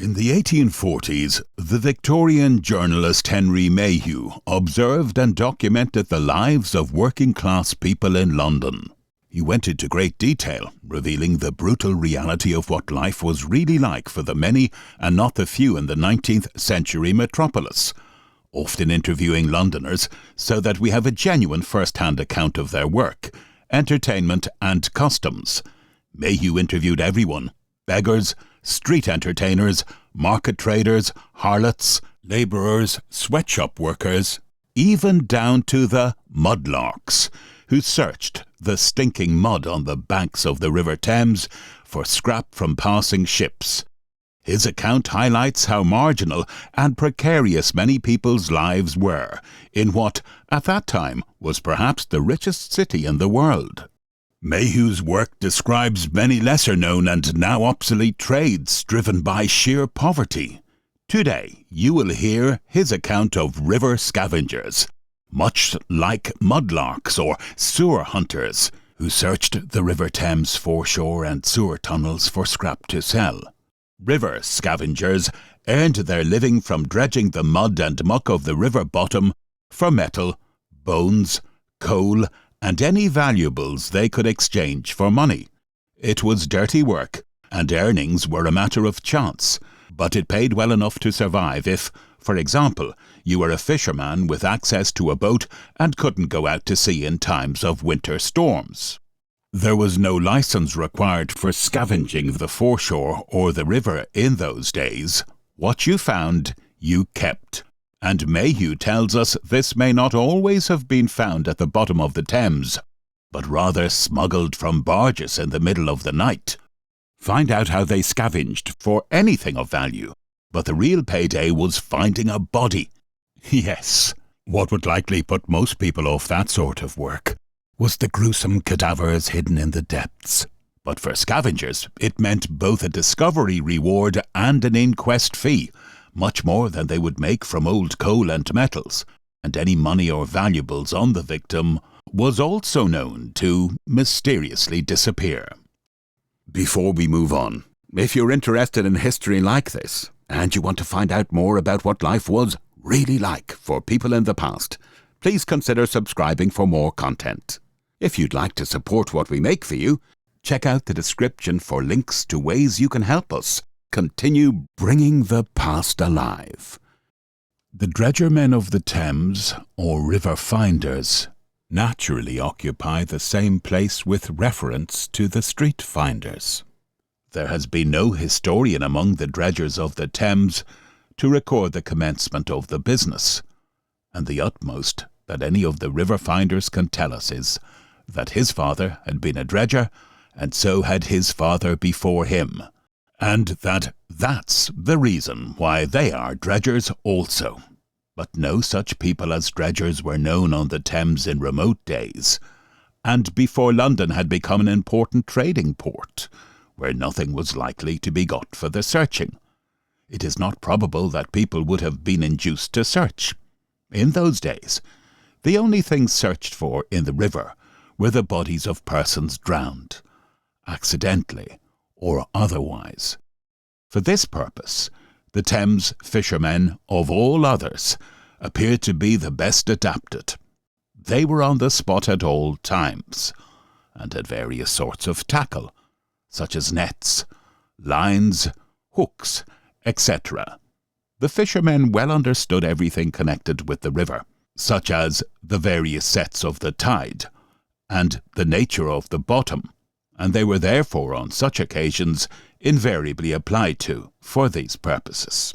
In the 1840s, the Victorian journalist Henry Mayhew observed and documented the lives of working-class people in London. He went into great detail, revealing the brutal reality of what life was really like for the many and not the few in the 19th century metropolis, often interviewing Londoners so that we have a genuine first-hand account of their work, entertainment and customs. Mayhew interviewed everyone: beggars, street entertainers, market traders, harlots, labourers, sweatshop workers, even down to the mudlarks, who searched the stinking mud on the banks of the River Thames for scrap from passing ships. His account highlights how marginal and precarious many people's lives were in what, at that time, was perhaps the richest city in the world. Mayhew's work describes many lesser-known and now obsolete trades driven by sheer poverty. Today, you will hear his account of river scavengers, much like mudlarks or sewer hunters, who searched the River Thames foreshore and sewer tunnels for scrap to sell. River scavengers earned their living from dredging the mud and muck of the river bottom for metal, bones, coal, and any valuables they could exchange for money. It was dirty work, and earnings were a matter of chance, but it paid well enough to survive if, for example, you were a fisherman with access to a boat and couldn't go out to sea in times of winter storms. There was no license required for scavenging the foreshore or the river in those days. What you found, you kept. And Mayhew tells us this may not always have been found at the bottom of the Thames, but rather smuggled from barges in the middle of the night. Find out how they scavenged for anything of value, but the real payday was finding a body. Yes, what would likely put most people off that sort of work was the gruesome cadavers hidden in the depths. But for scavengers, it meant both a discovery reward and an inquest fee, much more than they would make from old coal and metals, and any money or valuables on the victim was also known to mysteriously disappear. Before we move on, if you're interested in history like this, and you want to find out more about what life was really like for people in the past, please consider subscribing for more content. If you'd like to support what we make for you, check out the description for links to ways you can help us continue bringing the past alive. The dredgermen of the Thames, or river finders, naturally occupy the same place with reference to the street finders. There has been no historian among the dredgers of the Thames to record the commencement of the business, and the utmost that any of the river finders can tell us is that his father had been a dredger, and so had his father before him, and that's the reason why they are dredgers also. But no such people as dredgers were known on the Thames in remote days, and before London had become an important trading port, where nothing was likely to be got for the searching. It is not probable that people would have been induced to search. In those days, the only things searched for in the river were the bodies of persons drowned, accidentally or otherwise. For this purpose, the Thames fishermen, of all others, appeared to be the best adapted. They were on the spot at all times, and had various sorts of tackle, such as nets, lines, hooks, etc. The fishermen well understood everything connected with the river, such as the various sets of the tide, and the nature of the bottom, and they were therefore on such occasions invariably applied to for these purposes.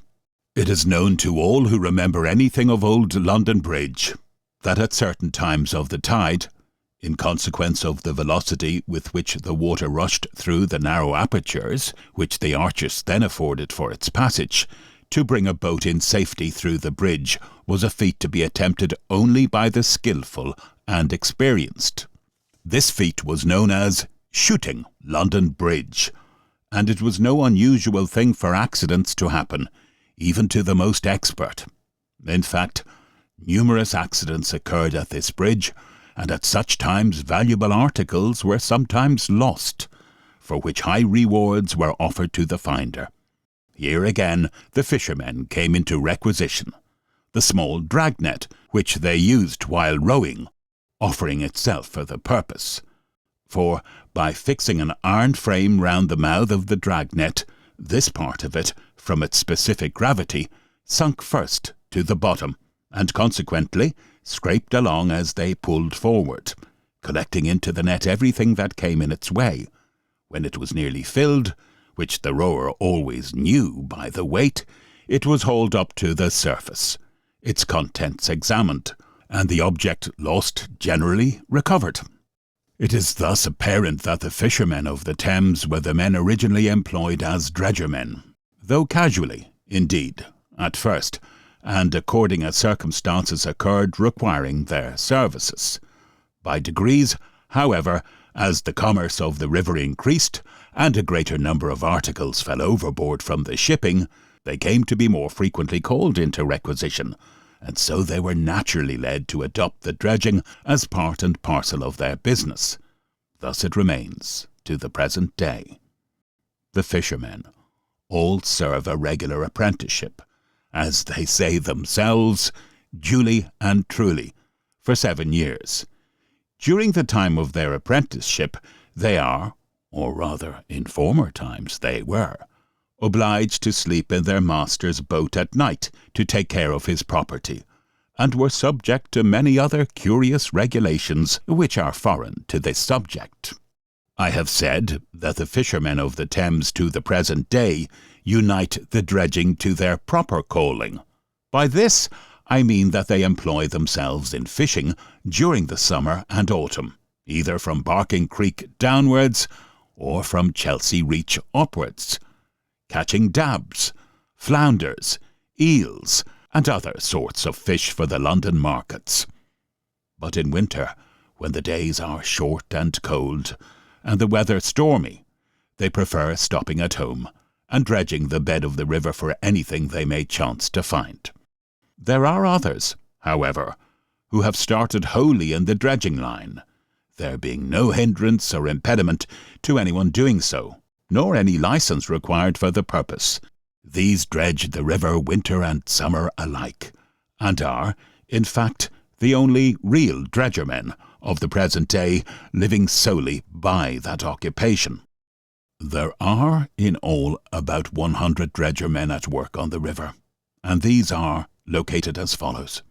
It is known to all who remember anything of old London Bridge that at certain times of the tide, in consequence of the velocity with which the water rushed through the narrow apertures which the arches then afforded for its passage, to bring a boat in safety through the bridge was a feat to be attempted only by the skilful and experienced. This feat was known as shooting London Bridge, and it was no unusual thing for accidents to happen, even to the most expert. In fact, numerous accidents occurred at this bridge, and at such times valuable articles were sometimes lost, for which high rewards were offered to the finder. Here again the fishermen came into requisition. The small dragnet, which they used while rowing, offering itself for the purpose. For, by fixing an iron frame round the mouth of the dragnet, this part of it, from its specific gravity, sunk first to the bottom, and consequently scraped along as they pulled forward, collecting into the net everything that came in its way. When it was nearly filled, which the rower always knew by the weight, it was hauled up to the surface, its contents examined, and the object lost generally recovered. It is thus apparent that the fishermen of the Thames were the men originally employed as dredgermen, though casually, indeed, at first, and according as circumstances occurred requiring their services. By degrees, however, as the commerce of the river increased, and a greater number of articles fell overboard from the shipping, they came to be more frequently called into requisition, and so they were naturally led to adopt the dredging as part and parcel of their business. Thus it remains to the present day. The fishermen all serve a regular apprenticeship, as they say themselves, duly and truly, for 7 years. During the time of their apprenticeship, they are, or rather in former times they were, obliged to sleep in their master's boat at night to take care of his property, and were subject to many other curious regulations which are foreign to this subject. I have said that the fishermen of the Thames to the present day unite the dredging to their proper calling. By this I mean that they employ themselves in fishing during the summer and autumn, either from Barking Creek downwards or from Chelsea Reach upwards, catching dabs, flounders, eels, and other sorts of fish for the London markets. But in winter, when the days are short and cold, and the weather stormy, they prefer stopping at home and dredging the bed of the river for anything they may chance to find. There are others, however, who have started wholly in the dredging line, there being no hindrance or impediment to anyone doing so, nor any licence required for the purpose. These dredge the river winter and summer alike, and are, in fact, the only real dredgermen of the present day living solely by that occupation. There are in all about 100 dredgermen at work on the river, and these are located as follows.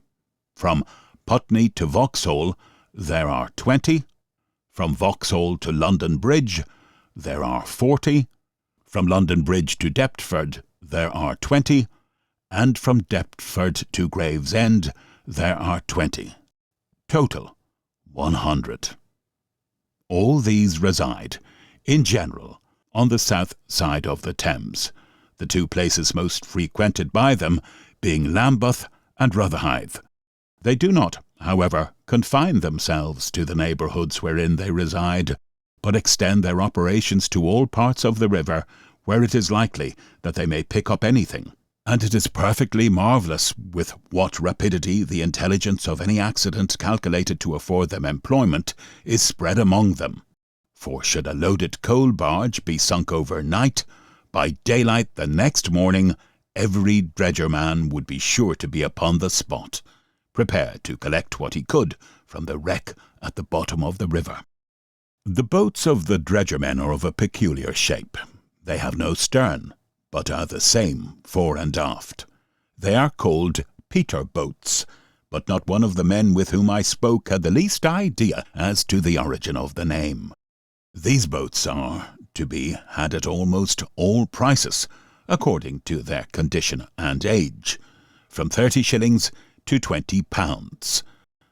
From Putney to Vauxhall there are 20, from Vauxhall to London Bridge there are 40, from London Bridge to Deptford there are 20, and from Deptford to Gravesend there are 20. Total 100. All these reside, in general, on the south side of the Thames, the two places most frequented by them being Lambeth and Rotherhithe. They do not, however, confine themselves to the neighbourhoods wherein they reside, but extend their operations to all parts of the river where it is likely that they may pick up anything, and it is perfectly marvellous with what rapidity the intelligence of any accident calculated to afford them employment is spread among them. For should a loaded coal barge be sunk overnight, by daylight the next morning every dredgerman would be sure to be upon the spot, prepared to collect what he could from the wreck at the bottom of the river. The boats of the dredgermen are of a peculiar shape. They have no stern, but are the same fore and aft. They are called Peter boats, but not one of the men with whom I spoke had the least idea as to the origin of the name. These boats are to be had at almost all prices, according to their condition and age, from 30 shillings to £20.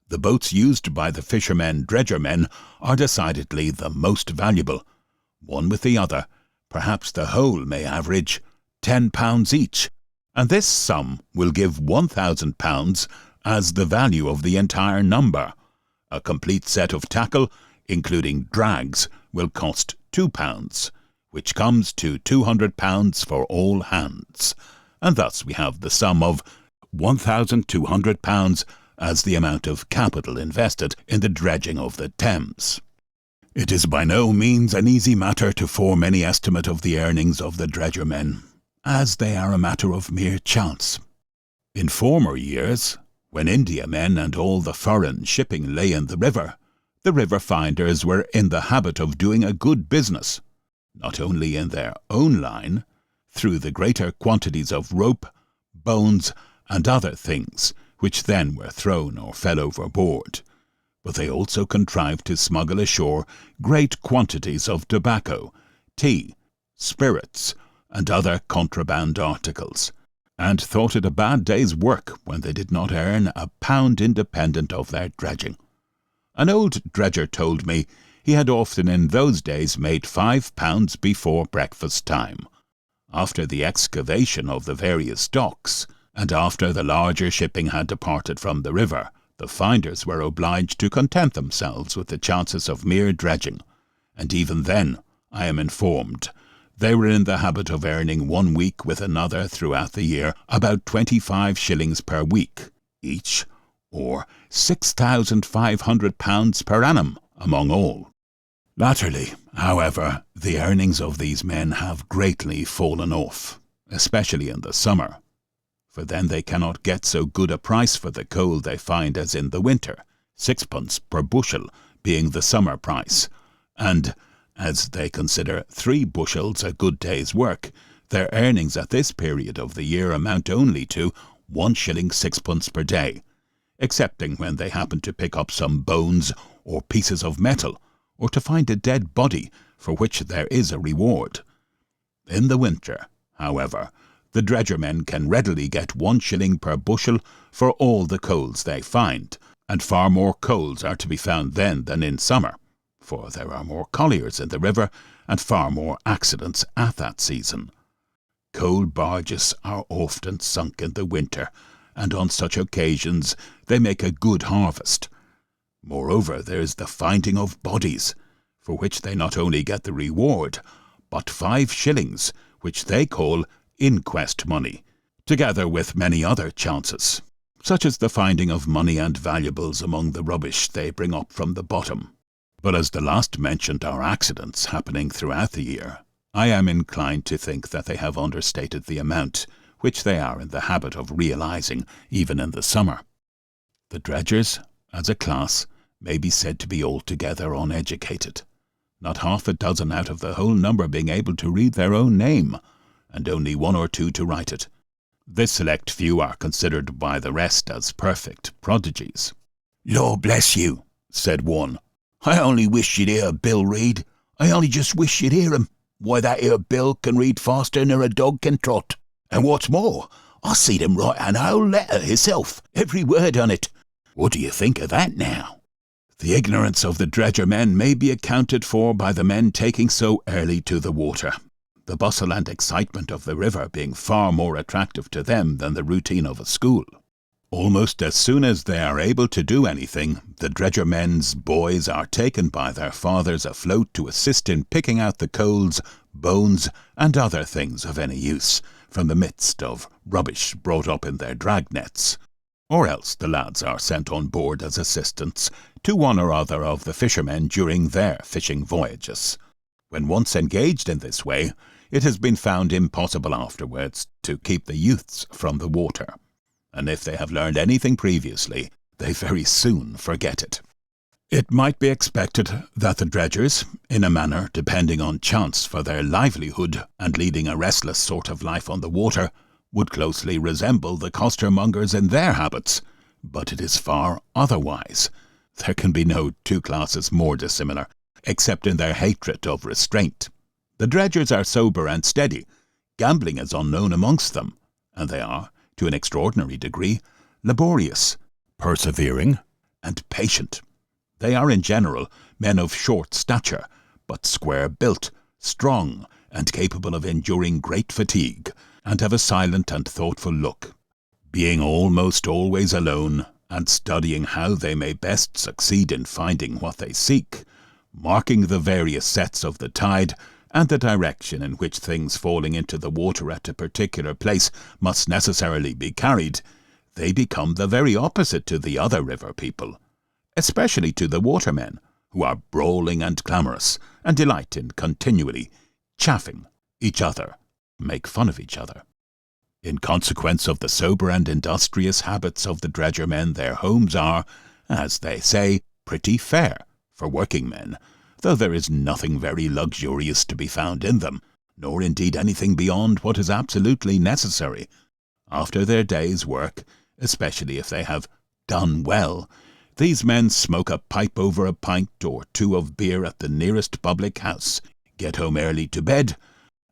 The boats used by the fishermen dredgermen are decidedly the most valuable. One with the other, perhaps the whole may average £10 each, and this sum will give £1,000 as the value of the entire number. A complete set of tackle, including drags, will cost £2, which comes to £200 for all hands, and thus we have the sum of £1,200 as the amount of capital invested in the dredging of the Thames. It is by no means an easy matter to form any estimate of the earnings of the dredgermen, as they are a matter of mere chance. In former years, when Indiamen and all the foreign shipping lay in the river finders were in the habit of doing a good business, not only in their own line, through the greater quantities of rope, bones, and other things which then were thrown or fell overboard, but they also contrived to smuggle ashore great quantities of tobacco, tea, spirits, and other contraband articles, and thought it a bad day's work when they did not earn a pound independent of their dredging. An old dredger told me he had often in those days made £5 before breakfast time, after the excavation of the various docks, and after the larger shipping had departed from the river. The finders were obliged to content themselves with the chances of mere dredging, and even then, I am informed, they were in the habit of earning 1 week with another throughout the year about 25 shillings per week each, or £6,500 per annum among all. Latterly, however, the earnings of these men have greatly fallen off, especially in the summer, for then they cannot get so good a price for the coal they find as in the winter, 6 per bushel being the summer price, and as they consider 3 bushels a good day's work, their earnings at this period of the year amount only to 1 shilling 6 per day, excepting when they happen to pick up some bones or pieces of metal, or to find a dead body, for which there is a reward. In the winter, however, the dredgermen can readily get 1 shilling per bushel for all the coals they find, and far more coals are to be found then than in summer, for there are more colliers in the river, and far more accidents at that season. Coal barges are often sunk in the winter, and on such occasions they make a good harvest. Moreover, there is the finding of bodies, for which they not only get the reward, but 5 shillings, which they call inquest money, together with many other chances, such as the finding of money and valuables among the rubbish they bring up from the bottom. But as the last mentioned are accidents happening throughout the year, I am inclined to think that they have understated the amount which they are in the habit of realizing even in the summer. The dredgers, as a class, may be said to be altogether uneducated, not half a dozen out of the whole number being able to read their own name, and only 1 or 2 to write it. This select few are considered by the rest as perfect prodigies. "Lord bless you," said one, "I only wish you'd hear Bill read. I only just wish you'd hear him. Why, that here Bill can read faster nor a dog can trot. And what's more, I seed him write an whole letter hisself, every word on it. What do you think of that now?" The ignorance of the dredger men may be accounted for by the men taking so early to the water, the bustle and excitement of the river being far more attractive to them than the routine of a school. Almost as soon as they are able to do anything, the dredger men's boys are taken by their fathers afloat to assist in picking out the coals, bones, and other things of any use, from the midst of rubbish brought up in their drag nets. Or else the lads are sent on board as assistants to one or other of the fishermen during their fishing voyages. When once engaged in this way, it has been found impossible afterwards to keep the youths from the water, and if they have learned anything previously, they very soon forget it. It might be expected that the dredgers, in a manner depending on chance for their livelihood and leading a restless sort of life on the water, would closely resemble the costermongers in their habits, but it is far otherwise. There can be no 2 classes more dissimilar, except in their hatred of restraint. The dredgers are sober and steady, gambling is unknown amongst them, and they are, to an extraordinary degree, laborious, persevering, and patient. They are in general men of short stature, but square-built, strong, and capable of enduring great fatigue, and have a silent and thoughtful look. Being almost always alone, and studying how they may best succeed in finding what they seek, marking the various sets of the tide, and the direction in which things falling into the water at a particular place must necessarily be carried, they become the very opposite to the other river people, especially to the watermen, who are brawling and clamorous, and delight in continually chaffing each other. make fun of each other. In consequence of the sober and industrious habits of the dredgermen, their homes are, as they say, pretty fair for working men, though there is nothing very luxurious to be found in them, nor indeed anything beyond what is absolutely necessary. After their day's work, especially if they have done well, these men smoke a pipe over a pint or two of beer at the nearest public house, get home early to bed,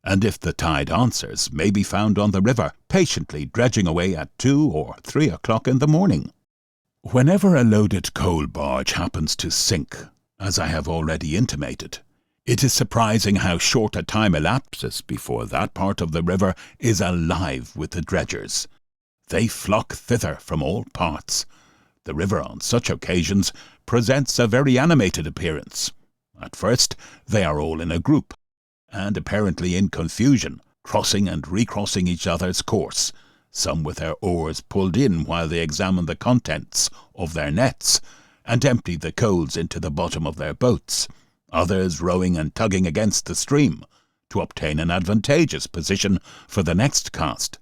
and if the tide answers, may be found on the river, patiently dredging away at 2 or 3 o'clock in the morning. Whenever a loaded coal barge happens to sink, as I have already intimated, it is surprising how short a time elapses before that part of the river is alive with the dredgers. They flock thither from all parts. The river on such occasions presents a very animated appearance. At first they are all in a group, and apparently in confusion, crossing and recrossing each other's course, some with their oars pulled in while they examine the contents of their nets, and empty the coals into the bottom of their boats, others rowing and tugging against the stream, to obtain an advantageous position for the next cast,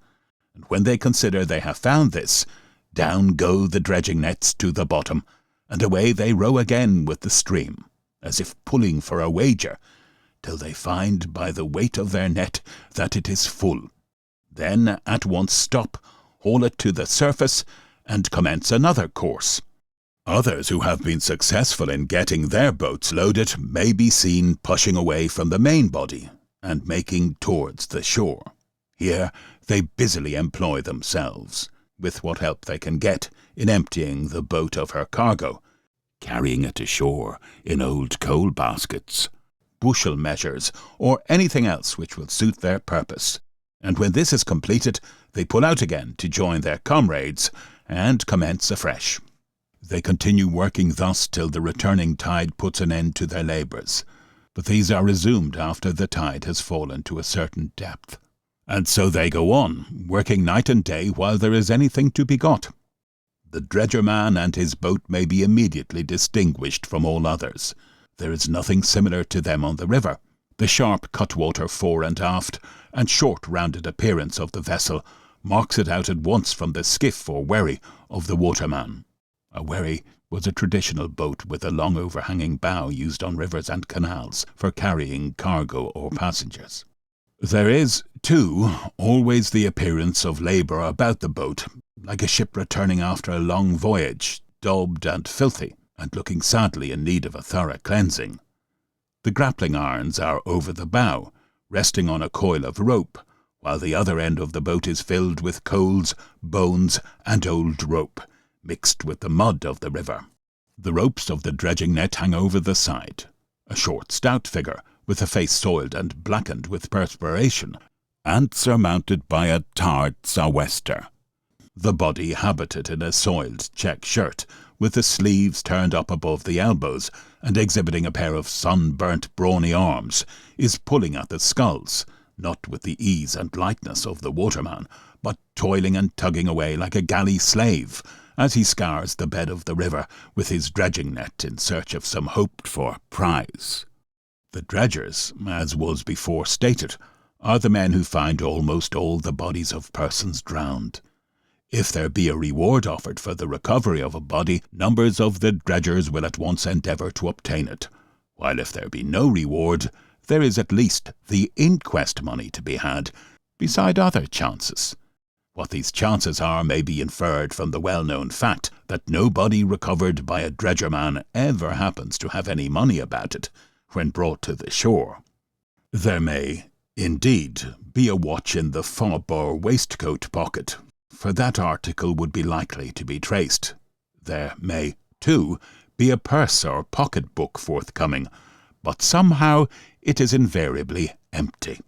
and when they consider they have found this, down go the dredging nets to the bottom, and away they row again with the stream, as if pulling for a wager, till they find by the weight of their net that it is full. Then at once stop, haul it to the surface, and commence another course. Others who have been successful in getting their boats loaded may be seen pushing away from the main body, and making towards the shore. Here they busily employ themselves, with what help they can get, in emptying the boat of her cargo, carrying it ashore in old coal baskets, bushel measures, or anything else which will suit their purpose. And when this is completed, they pull out again to join their comrades, and commence afresh. They continue working thus till the returning tide puts an end to their labours, but these are resumed after the tide has fallen to a certain depth. And so they go on, working night and day while there is anything to be got. The dredgerman and his boat may be immediately distinguished from all others. There is nothing similar to them on the river. The sharp cutwater fore and aft, and short rounded appearance of the vessel, marks it out at once from the skiff or wherry of the waterman. A wherry was a traditional boat with a long overhanging bow used on rivers and canals for carrying cargo or passengers. There is, too, always the appearance of labour about the boat, like a ship returning after a long voyage, daubed and filthy, and looking sadly in need of a thorough cleansing. The grappling irons are over the bow, resting on a coil of rope, while the other end of the boat is filled with coals, bones, and old rope, mixed with the mud of the river. The ropes of the dredging net hang over the side, a short stout figure, with a face soiled and blackened with perspiration, and surmounted by a tarred sou'wester. The body, habited in a soiled check shirt, with the sleeves turned up above the elbows, and exhibiting a pair of sunburnt brawny arms, is pulling at the sculls, not with the ease and lightness of the waterman, but toiling and tugging away like a galley slave, as he scours the bed of the river with his dredging net in search of some hoped-for prize. The dredgers, as was before stated, are the men who find almost all the bodies of persons drowned. If there be a reward offered for the recovery of a body, numbers of the dredgers will at once endeavour to obtain it, while if there be no reward, there is at least the inquest money to be had, beside other chances. What these chances are may be inferred from the well-known fact that no body recovered by a dredgerman ever happens to have any money about it when brought to the shore. There may, indeed, be a watch in the fob or waistcoat pocket, for that article would be likely to be traced. There may, too, be a purse or pocket-book forthcoming, but somehow it is invariably empty.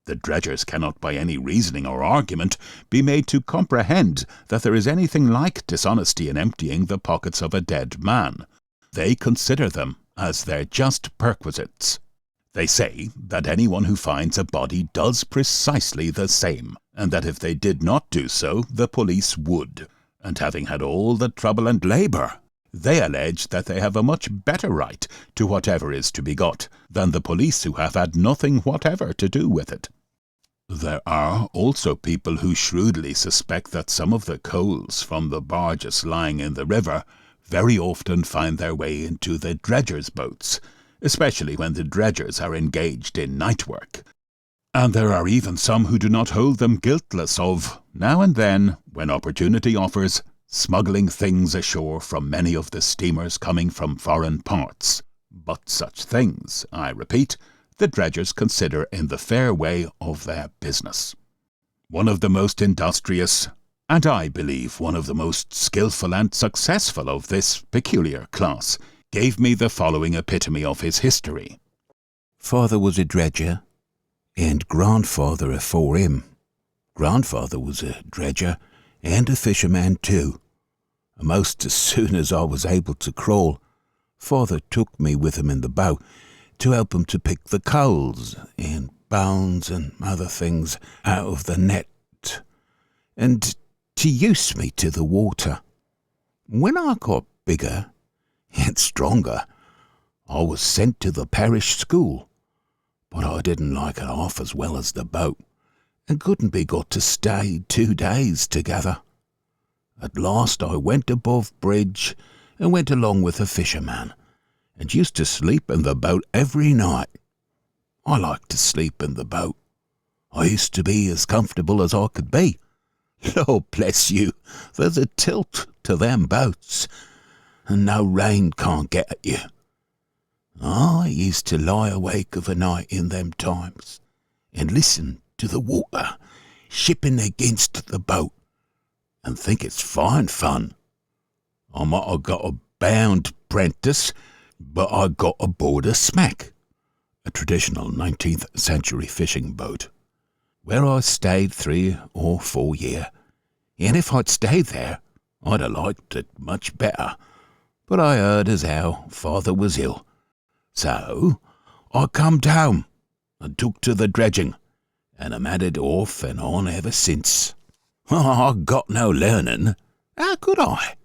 The dredgers cannot by any reasoning or argument be made to comprehend that there is anything like dishonesty in emptying the pockets of a dead man. They consider them as their just perquisites. They say that anyone who finds a body does precisely the same, and that if they did not do so, the police would. And having had all the trouble and labour, they allege that they have a much better right to whatever is to be got than the police who have had nothing whatever to do with it. There are also people who shrewdly suspect that some of the coals from the barges lying in the river very often find their way into the dredgers' boats, especially when the dredgers are engaged in night work. And there are even some who do not hold them guiltless of, now and then, when opportunity offers, smuggling things ashore from many of the steamers coming from foreign parts. But such things, I repeat, the dredgers consider in the fair way of their business. One of the most industrious, and I believe one of the most skilful and successful of this peculiar class, gave me the following epitome of his history. Father was a dredger, and grandfather afore him. Grandfather was a dredger and a fisherman too. Most as soon as I was able to crawl, father took me with him in the boat to help him to pick the coals and bones and other things out of the net, and to use me to the water. When I got bigger and stronger, I was sent to the parish school, but I didn't like it half as well as the boat, and couldn't be got to stay 2 days together. At last I went above bridge and went along with a fisherman, and used to sleep in the boat every night. I liked to sleep in the boat. I used to be as comfortable as I could be. Lord bless you, there's a tilt to them boats, and no rain can't get at you. I used to lie awake of a night in them times, and listen to the water shipping against the boat, and think it's fine fun. I might have got a bound prentice, but I got aboard a smack, a traditional 19th century fishing boat, where I stayed 3 or 4 years, and if I'd stayed there, I'd have liked it much better. But I heard as how father was ill, so I come home and took to the dredging, and I'm at it off and on ever since. I got no learning. How could I?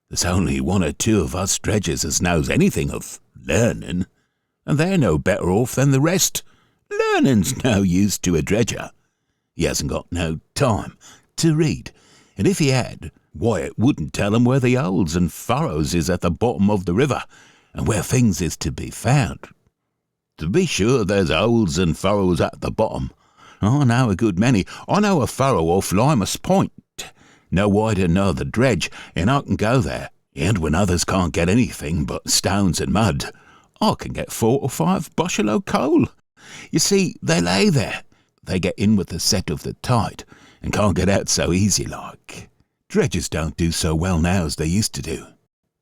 There's only 1 or 2 of us dredgers as knows anything of learning, and they're no better off than the rest. Learning's no use to a dredger. He hasn't got no time to read, and if he had, why, it wouldn't tell him where the holes and furrows is at the bottom of the river, and where things is to be found. To be sure, there's holes and furrows at the bottom. I know a good many. I know a furrow off Limas Point, no wider nor the dredge, and I can go there. And when others can't get anything but stones and mud, I can get 4 or 5 bushel o' coal. You see, they lay there. They get in with the set of the tide, and can't get out so easy like. Dredgers don't do so well now as they used to do.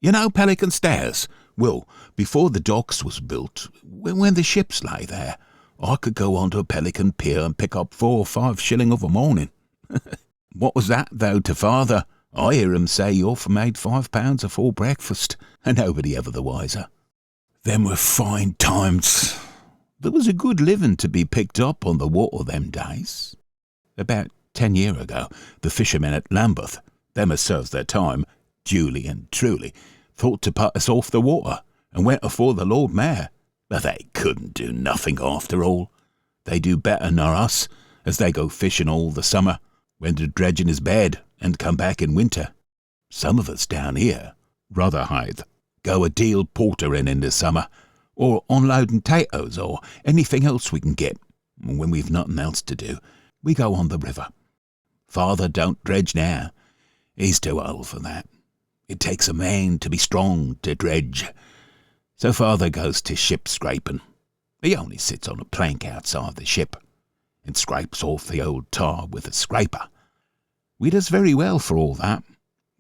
You know Pelican Stairs? Well, before the docks was built, when the ships lay there, I could go onto a Pelican Pier and pick up 4 or 5 shilling of a morning. What was that, though, to father? I hear him say he often made £5 afore breakfast, and nobody ever the wiser. Them were fine times. There was a good living to be picked up on the water them days. About 10 year ago, the fishermen at Lambeth, them as serves their time, duly and truly, thought to put us off the water, and went afore the Lord Mayor. But they couldn't do nothing after all. They do better nor us, as they go fishing all the summer, when the dredging is bad, and come back in winter. Some of us down here, Rotherhithe, go a deal portering in the summer, or unloading potatoes, or anything else we can get. When we've nothing else to do, we go on the river. Father don't dredge now. He's too old for that. It takes a man to be strong to dredge. So father goes to ship scraping. He only sits on a plank outside the ship, and scrapes off the old tar with a scraper. We does very well for all that.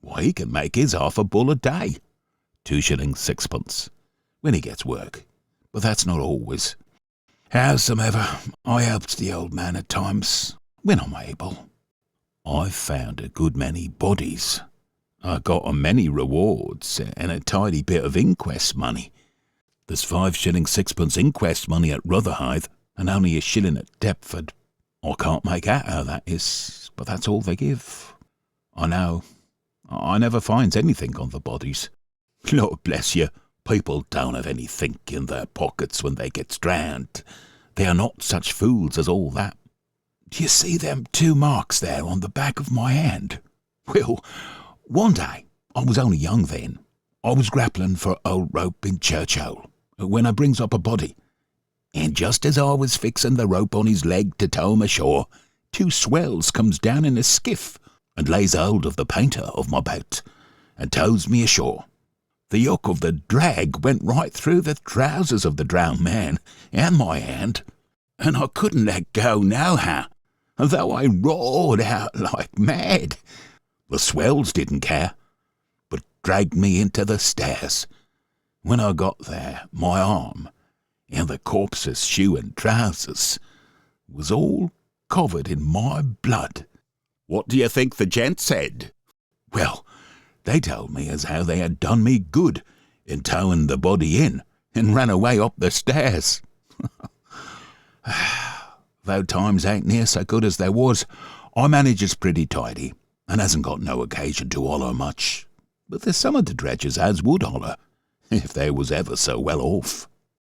Why, he can make his half a bull a day. 2 shillings 6pence, when he gets work. But that's not always. Howsomever, I helps the old man at times, when I'm able. I've found a good many bodies. I got a many rewards, and a tidy bit of inquest money. There's 5 shillings 6pence inquest money at Rotherhithe, and only a shilling at Deptford. I can't make out how that is, but that's all they give. I know. I never finds anything on the bodies. Lord bless you, people don't have anything in their pockets when they gets drowned. They are not such fools as all that. Do you see them 2 marks there on the back of my hand? Well, one day, I was only young then, I was grappling for old rope in Churchill, when I brings up a body, and just as I was fixing the rope on his leg to tow him ashore, 2 swells comes down in a skiff and lays hold of the painter of my boat and tows me ashore. The hook of the drag went right through the trousers of the drowned man and my hand, and I couldn't let go nohow, though I roared out like mad. The swells didn't care, but dragged me into the stairs. When I got there, my arm and the corpse's shoe and trousers was all covered in my blood. What do you think the gent said? Well, they told me as how they had done me good in towing the body in and ran away up the stairs. Though times ain't near so good as they was, I manages pretty tidy and hasn't got no occasion to holler much. But there's some of the dredgers as would holler if they was ever so well off.